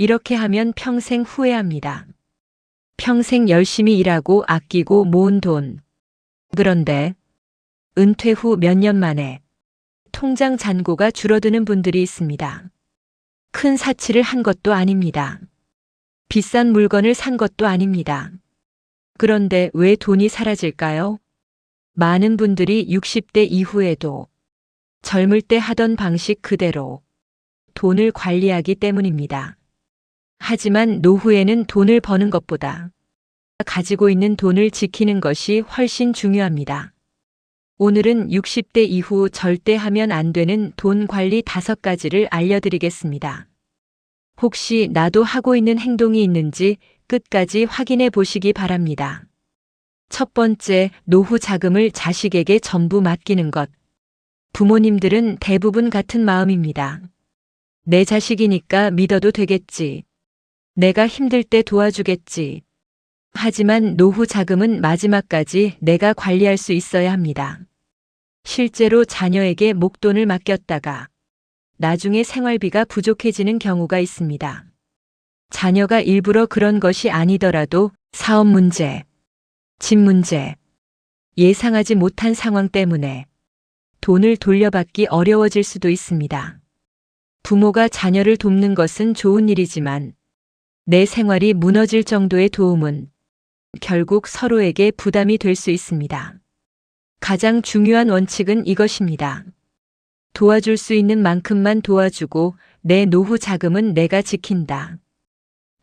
이렇게 하면 평생 후회합니다. 평생 열심히 일하고 아끼고 모은 돈. 그런데 은퇴 후 몇 년 만에 통장 잔고가 줄어드는 분들이 있습니다. 큰 사치를 한 것도 아닙니다. 비싼 물건을 산 것도 아닙니다. 그런데 왜 돈이 사라질까요? 많은 분들이 60대 이후에도 젊을 때 하던 방식 그대로 돈을 관리하기 때문입니다. 하지만 노후에는 돈을 버는 것보다 가지고 있는 돈을 지키는 것이 훨씬 중요합니다. 오늘은 60대 이후 절대 하면 안 되는 돈 관리 5가지를 알려드리겠습니다. 혹시 나도 하고 있는 행동이 있는지 끝까지 확인해 보시기 바랍니다. 첫 번째, 노후 자금을 자식에게 전부 맡기는 것. 부모님들은 대부분 같은 마음입니다. 내 자식이니까 믿어도 되겠지. 내가 힘들 때 도와주겠지. 하지만 노후 자금은 마지막까지 내가 관리할 수 있어야 합니다. 실제로 자녀에게 목돈을 맡겼다가 나중에 생활비가 부족해지는 경우가 있습니다. 자녀가 일부러 그런 것이 아니더라도 사업 문제, 집 문제, 예상하지 못한 상황 때문에 돈을 돌려받기 어려워질 수도 있습니다. 부모가 자녀를 돕는 것은 좋은 일이지만 내 생활이 무너질 정도의 도움은 결국 서로에게 부담이 될 수 있습니다. 가장 중요한 원칙은 이것입니다. 도와줄 수 있는 만큼만 도와주고 내 노후 자금은 내가 지킨다.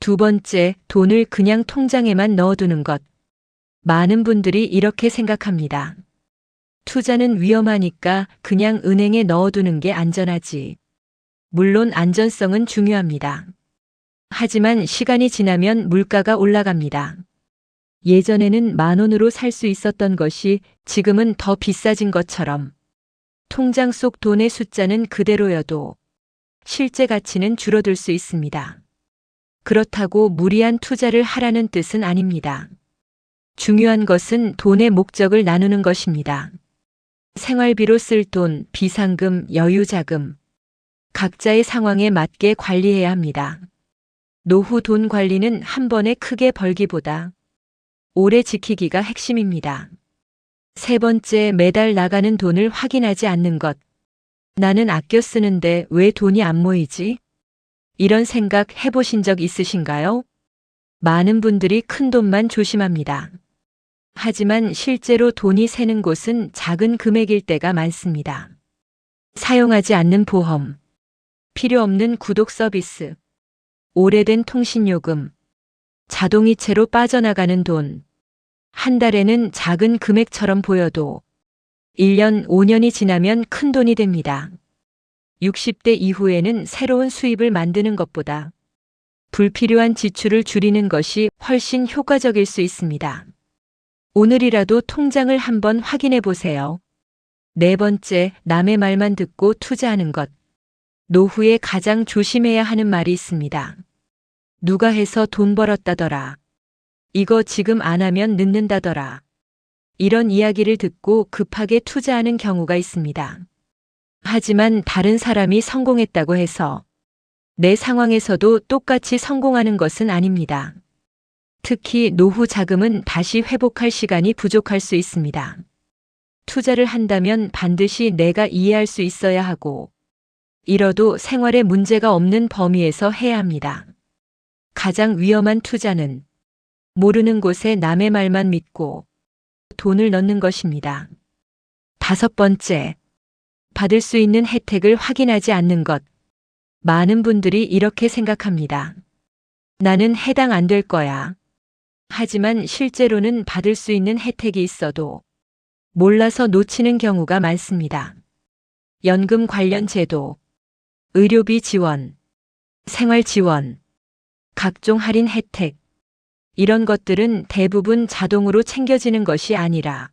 두 번째, 돈을 그냥 통장에만 넣어두는 것. 많은 분들이 이렇게 생각합니다. 투자는 위험하니까 그냥 은행에 넣어두는 게 안전하지. 물론 안전성은 중요합니다. 하지만 시간이 지나면 물가가 올라갑니다. 예전에는 10,000원으로 살 수 있었던 것이 지금은 더 비싸진 것처럼 통장 속 돈의 숫자는 그대로여도 실제 가치는 줄어들 수 있습니다. 그렇다고 무리한 투자를 하라는 뜻은 아닙니다. 중요한 것은 돈의 목적을 나누는 것입니다. 생활비로 쓸 돈, 비상금, 여유자금. 각자의 상황에 맞게 관리해야 합니다. 노후 돈 관리는 한 번에 크게 벌기보다 오래 지키기가 핵심입니다. 세 번째, 매달 나가는 돈을 확인하지 않는 것. 나는 아껴 쓰는데 왜 돈이 안 모이지? 이런 생각 해보신 적 있으신가요? 많은 분들이 큰 돈만 조심합니다. 하지만 실제로 돈이 새는 곳은 작은 금액일 때가 많습니다. 사용하지 않는 보험, 필요 없는 구독 서비스, 오래된 통신요금, 자동이체로 빠져나가는 돈. 한 달에는 작은 금액처럼 보여도 1년, 5년이 지나면 큰 돈이 됩니다. 60대 이후에는 새로운 수입을 만드는 것보다 불필요한 지출을 줄이는 것이 훨씬 효과적일 수 있습니다. 오늘이라도 통장을 한번 확인해 보세요. 네 번째, 남의 말만 듣고 투자하는 것. 노후에 가장 조심해야 하는 말이 있습니다. 누가 해서 돈 벌었다더라. 이거 지금 안 하면 늦는다더라. 이런 이야기를 듣고 급하게 투자하는 경우가 있습니다. 하지만 다른 사람이 성공했다고 해서 내 상황에서도 똑같이 성공하는 것은 아닙니다. 특히 노후 자금은 다시 회복할 시간이 부족할 수 있습니다. 투자를 한다면 반드시 내가 이해할 수 있어야 하고, 잃어도 생활에 문제가 없는 범위에서 해야 합니다. 가장 위험한 투자는 모르는 곳에 남의 말만 믿고 돈을 넣는 것입니다. 다섯 번째, 받을 수 있는 혜택을 확인하지 않는 것. 많은 분들이 이렇게 생각합니다. 나는 해당 안 될 거야. 하지만 실제로는 받을 수 있는 혜택이 있어도 몰라서 놓치는 경우가 많습니다. 연금 관련 제도, 의료비 지원, 생활 지원, 각종 할인 혜택. 이런 것들은 대부분 자동으로 챙겨지는 것이 아니라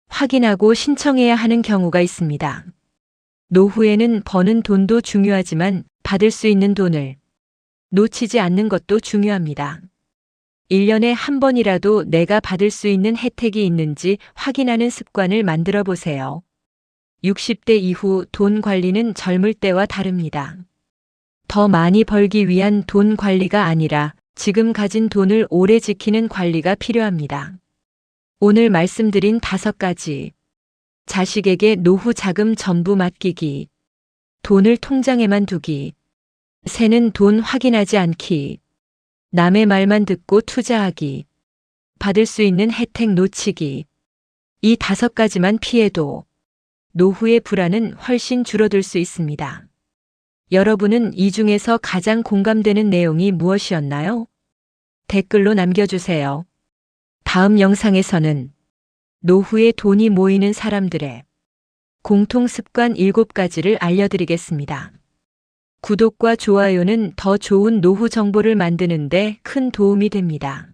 확인하고 신청해야 하는 경우가 있습니다. 노후에는 버는 돈도 중요하지만 받을 수 있는 돈을 놓치지 않는 것도 중요합니다. 1년에 한 번이라도 내가 받을 수 있는 혜택이 있는지 확인하는 습관을 만들어 보세요. 60대 이후 돈 관리는 젊을 때와 다릅니다. 더 많이 벌기 위한 돈 관리가 아니라 지금 가진 돈을 오래 지키는 관리가 필요합니다. 오늘 말씀드린 5가지. 자식에게 노후 자금 전부 맡기기. 돈을 통장에만 두기. 새는 돈 확인하지 않기. 남의 말만 듣고 투자하기. 받을 수 있는 혜택 놓치기. 이 5가지만 피해도 노후의 불안은 훨씬 줄어들 수 있습니다. 여러분은 이 중에서 가장 공감되는 내용이 무엇이었나요? 댓글로 남겨주세요. 다음 영상에서는 노후에 돈이 모이는 사람들의 공통 습관 7가지를 알려드리겠습니다. 구독과 좋아요는 더 좋은 노후 정보를 만드는 데 큰 도움이 됩니다.